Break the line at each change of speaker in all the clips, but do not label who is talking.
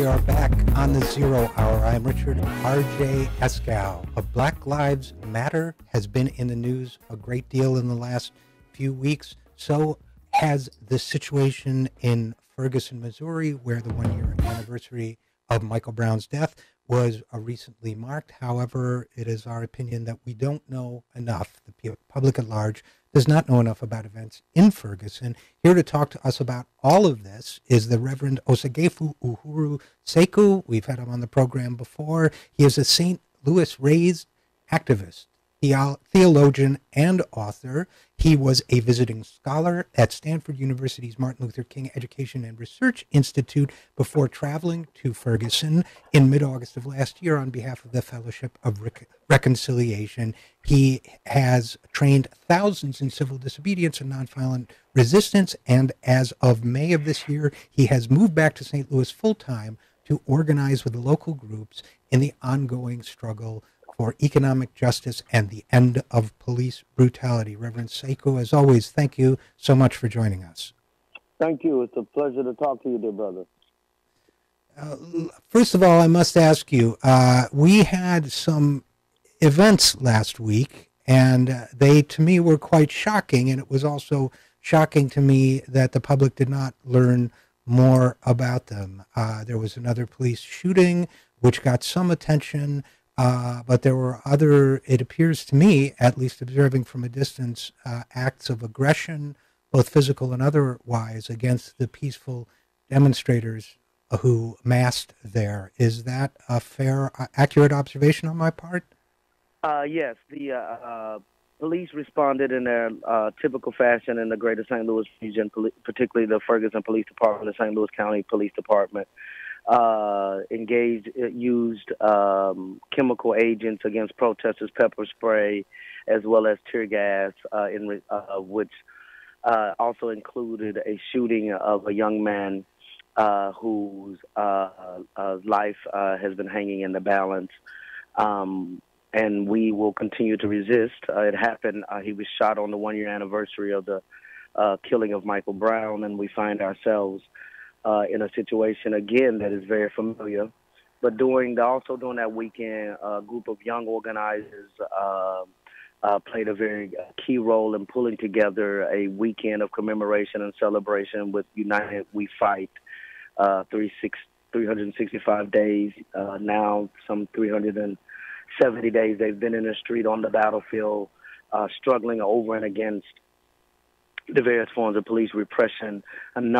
are back on the Zero Hour. I'm Richard RJ Eskow. Black Lives Matter has been in the news a great deal in the last few weeks. So has the situation in Ferguson, Missouri, where the one-year anniversary of Michael Brown's death was recently marked. However, it is our opinion that we don't know enough. The public at large does not know enough about events in Ferguson. Here to talk to us about all of this is the Reverend Osagyefo Uhuru Sekou. We've had him on the program before. He is a St. Louis raised activist, theologian, and author. He was a visiting scholar at Stanford University's Martin Luther King Education and Research Institute before traveling to Ferguson in mid-August of last year on behalf of the Fellowship of Reconciliation. He has trained thousands in civil disobedience and nonviolent resistance, and as of May of this year, he has moved back to St. Louis full-time to organize with the local groups in the ongoing struggle for economic justice and the end of police brutality. Reverend Sekou, as always, thank you so much for joining us.
Thank you. It's a pleasure to talk to you, dear brother.
First of all, I must ask you, we had some events last week, and they, to me, were quite shocking, and it was also shocking to me that the public did not learn more about them. There was another police shooting, which got some attention, but there were other, it appears to me, at least observing from a distance, acts of aggression, both physical and otherwise, against the peaceful demonstrators who massed there. Is that a fair, accurate observation on my part?
Yes, the police responded in their typical fashion in the greater St. Louis region, particularly the Ferguson Police Department, the St. Louis County Police Department. Used chemical agents against protesters, pepper spray, as well as tear gas, which also included a shooting of a young man whose life has been hanging in the balance. And we will continue to resist. It happened, he was shot on the one-year anniversary of the killing of Michael Brown, and we find ourselves in a situation, again, that is very familiar. But also during that weekend, a group of young organizers played a very key role in pulling together a weekend of commemoration and celebration with United We Fight, 365 days, now some 370 days they've been in the street on the battlefield, struggling over and against the various forms of police repression. On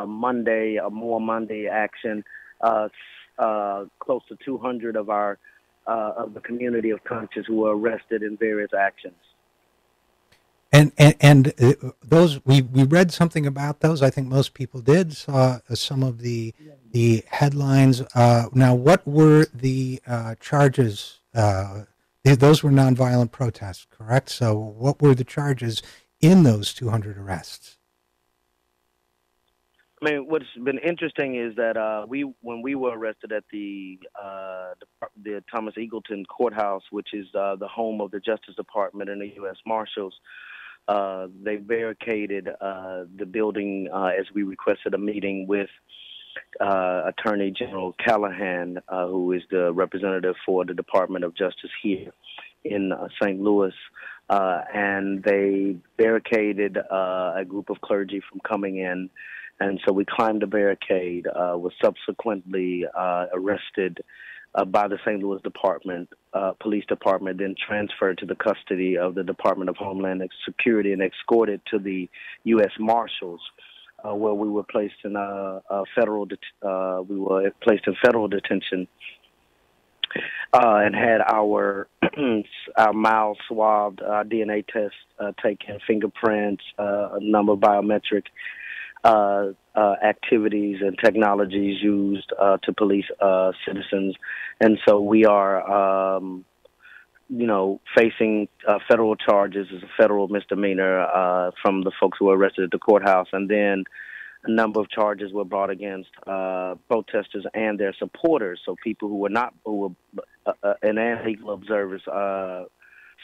Monday, a more Monday action, close to 200 of of the community of conscience who were arrested in various actions.
And those, we read something about those. I think most people did, saw some of the headlines. Now, what were the charges? Those were nonviolent protests, correct? So what were the charges in those 200 arrests?
I mean, what's been interesting is that when we were arrested at the Thomas Eagleton Courthouse, which is the home of the Justice Department and the U.S. Marshals, they barricaded the building as we requested a meeting with Attorney General Callahan, who is the representative for the Department of Justice here in St. Louis. And they barricaded a group of clergy from coming in. And so we climbed the barricade, was subsequently arrested by the St. Louis Police Department, then transferred to the custody of the Department of Homeland Security and escorted to the U.S. Marshals, where we were placed in federal detention. And had our mouths swabbed, DNA tests taken, fingerprints, a number of biometric activities and technologies used to police citizens. And so we are, facing federal charges as a federal misdemeanor from the folks who were arrested at the courthouse. And then a number of charges were brought against protesters and their supporters, so people who were illegal observers.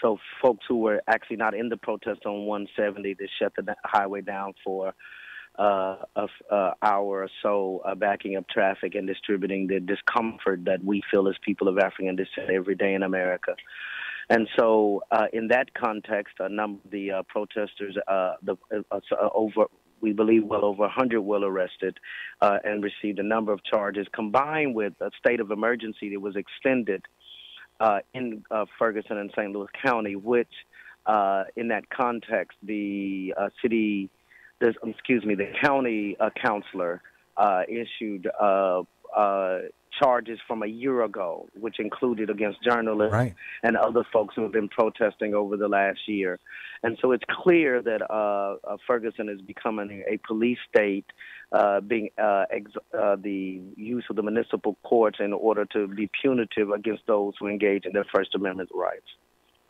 So folks who were actually not in the protest on 170 that shut the highway down for hour or so backing up traffic and distributing the discomfort that we feel as people of African descent every day in America. And so, in that context, a number of the protesters, over, we believe, well over 100 were arrested and received a number of charges, combined with a state of emergency that was extended in Ferguson and St. Louis County, which, in that context, the the county counselor issued charges from a year ago, which included against journalists
Right.
and other folks who have been protesting over the last year. And so it's clear that Ferguson is becoming a police state, the use of the municipal courts in order to be punitive against those who engage in their First Amendment rights.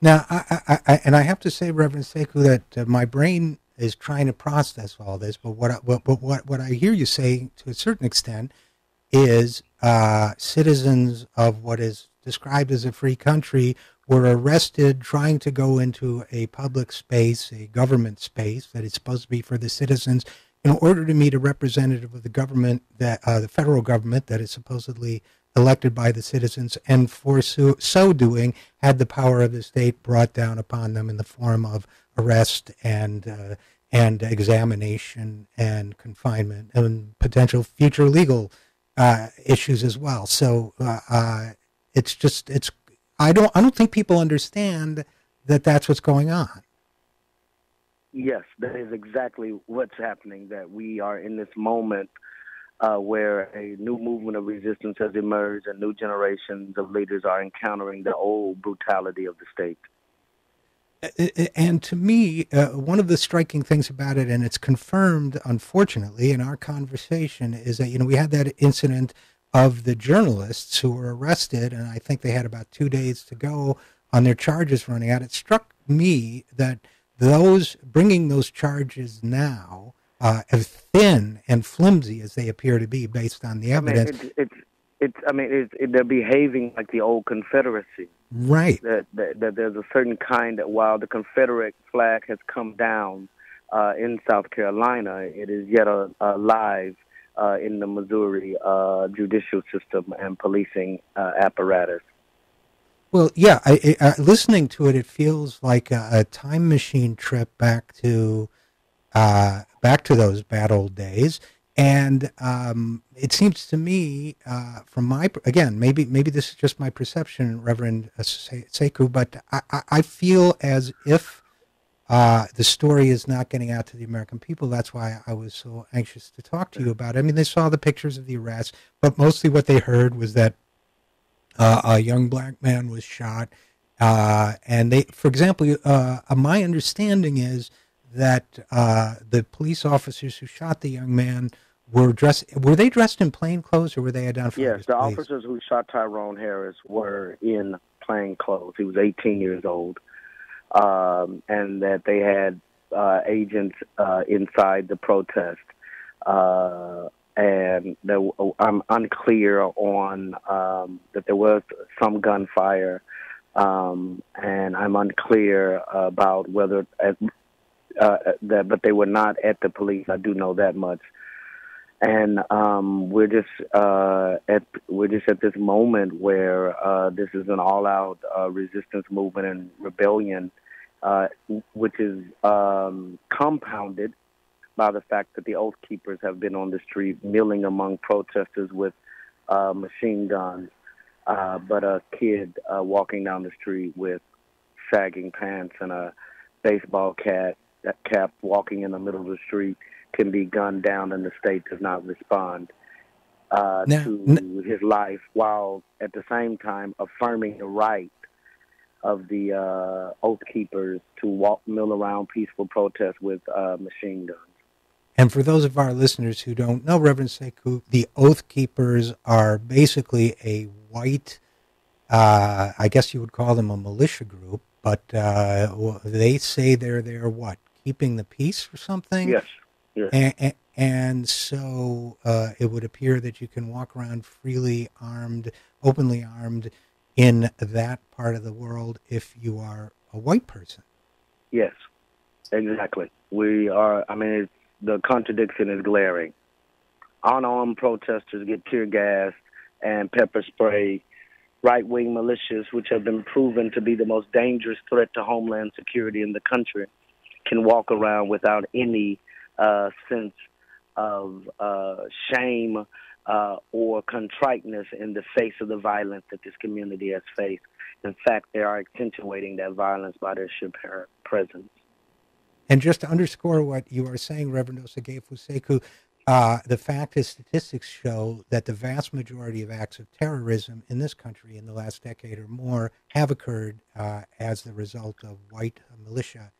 Now, I have to say, Reverend Sekou, that my brain is trying to process all this, but what I hear you say to a certain extent is citizens of what is described as a free country were arrested trying to go into a public space, a government space that is supposed to be for the citizens, in order to meet a representative of the government, that the federal government that is supposedly elected by the citizens, and for so doing had the power of the state brought down upon them in the form of arrest and examination and confinement and potential future legal issues as well. So I don't think people understand that that's what's going on.
Yes, that is exactly what's happening, that we are in this moment where a new movement of resistance has emerged and new generations of leaders are encountering the old brutality of the state.
And to me, one of the striking things about it, and it's confirmed, unfortunately, in our conversation, is that, we had that incident of the journalists who were arrested, and I think they had about 2 days to go on their charges running out. It struck me that bringing those charges now, as thin and flimsy as they appear to be based on the evidence.
They're behaving like the old Confederacy.
Right.
That there's a certain kind that while the Confederate flag has come down in South Carolina, it is yet alive in the Missouri judicial system and policing apparatus.
Well, yeah, listening to it, it feels like a time machine trip back to those bad old days. And it seems to me, maybe this is just my perception, Reverend Sekou, but I feel as if the story is not getting out to the American people. That's why I was so anxious to talk to you about it. I mean, they saw the pictures of the arrest, but mostly what they heard was that a young black man was shot. And they, for example, my understanding is that the police officers who shot the young man were they dressed in plain clothes, or were they identified
Yes,
as
the
police?
officers who shot Tyrone Harris were in plain clothes. He was 18 years old, and that they had agents inside the protest. And I'm unclear on that there was some gunfire, and I'm unclear about whether but they were not at the police. I do know that much. And we're just at this moment where this is an all-out resistance movement and rebellion, which is compounded by the fact that the Oath Keepers have been on the street milling among protesters with machine guns, but a kid walking down the street with sagging pants and a baseball cap walking in the middle of the street can be gunned down, and the state does not respond to his life, while at the same time affirming the right of the Oath Keepers to mill around peaceful protests with machine guns.
And for those of our listeners who don't know, Reverend Sekou, the Oath Keepers are basically a white, I guess you would call them a militia group, but they say they're there, what, keeping the peace or something?
Yes.
And so it would appear that you can walk around freely armed, openly armed in that part of the world if you are a white person.
Yes, exactly. We are, the contradiction is glaring. Unarmed protesters get tear gassed and pepper spray. Right-wing militias, which have been proven to be the most dangerous threat to homeland security in the country, can walk around without any sense of shame or contriteness in the face of the violence that this community has faced. In fact, they are accentuating that violence by their sheer presence.
And just to underscore what you are saying, Reverend Osagyefo Sekou, the fact is statistics show that the vast majority of acts of terrorism in this country in the last decade or more have occurred as the result of white militia,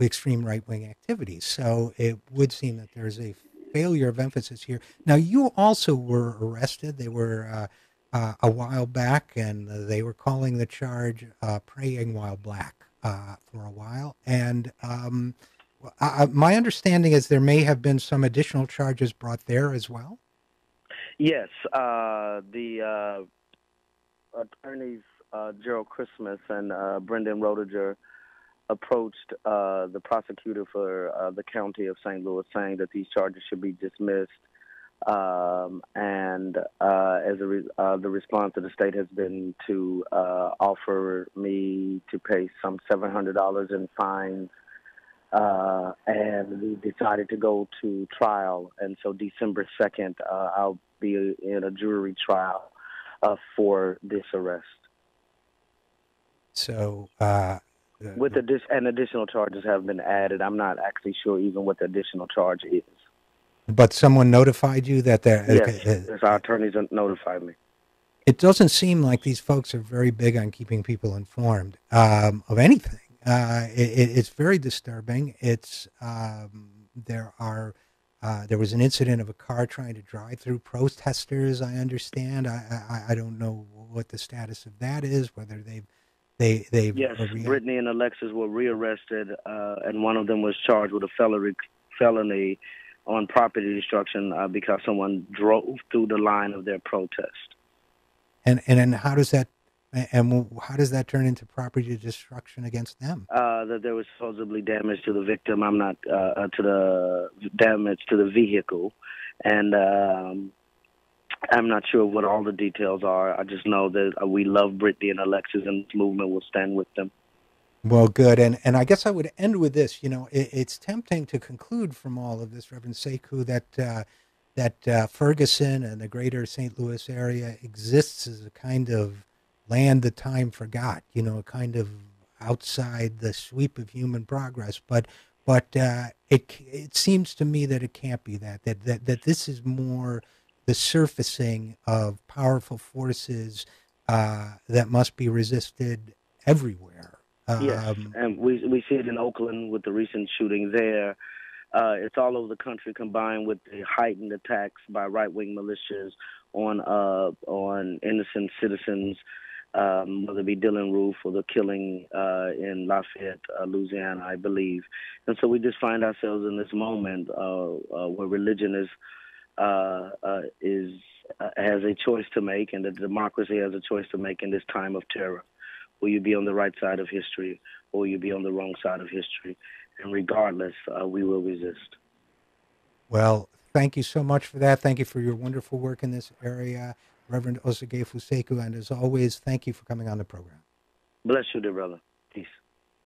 extreme right-wing activities. So it would seem that there's a failure of emphasis here. Now, you also were arrested. They were a while back, and they were calling the charge praying while black for a while. And my understanding is there may have been some additional charges brought there as well.
Yes, the attorneys Gerald Christmas and Brendan Roediger approached the prosecutor for the county of St. Louis, saying that these charges should be dismissed. And the response of the state has been to offer me to pay some $700 in fines. And we decided to go to trial. And so December 2nd, I'll be in a jury trial for this arrest.
So,
with additional charges have been added. I'm not actually sure even what the additional charge is.
But someone notified you that there.
Yes, our attorneys notified me.
It doesn't seem like these folks are very big on keeping people informed of anything. It's very disturbing. It's there was an incident of a car trying to drive through protesters. I understand. I don't know what the status of that is. Whether they've
yes, Brittany and Alexis were rearrested, and one of them was charged with a felony on property destruction because someone drove through the line of their protest.
And how does that? And how does that turn into property destruction against them?
That there was supposedly damage to the victim. I'm not to the damage to the vehicle, and I'm not sure what all the details are. I just know that we love Brittany and Alexis, and this movement will stand with them.
Well, good. And I guess I would end with this. You know, it's tempting to conclude from all of this, Reverend Sekou, that Ferguson and the greater St. Louis area exists as a kind of land that time forgot, you know, a kind of outside the sweep of human progress. But it seems to me that it can't be that this is more the surfacing of powerful forces that must be resisted everywhere.
Yes, and we see it in Oakland with the recent shooting there. It's all over the country, combined with the heightened attacks by right-wing militias on innocent citizens, whether it be Dylan Roof or the killing in Lafayette, Louisiana, I believe. And so we just find ourselves in this moment where religion has a choice to make, and the democracy has a choice to make in this time of terror. Will you be on the right side of history, or will you be on the wrong side of history? And regardless, we will resist.
Well, thank you so much for that. Thank you for your wonderful work in this area, Reverend Osagyefo Sekou. And as always, thank you for coming on the program.
Bless you, dear brother.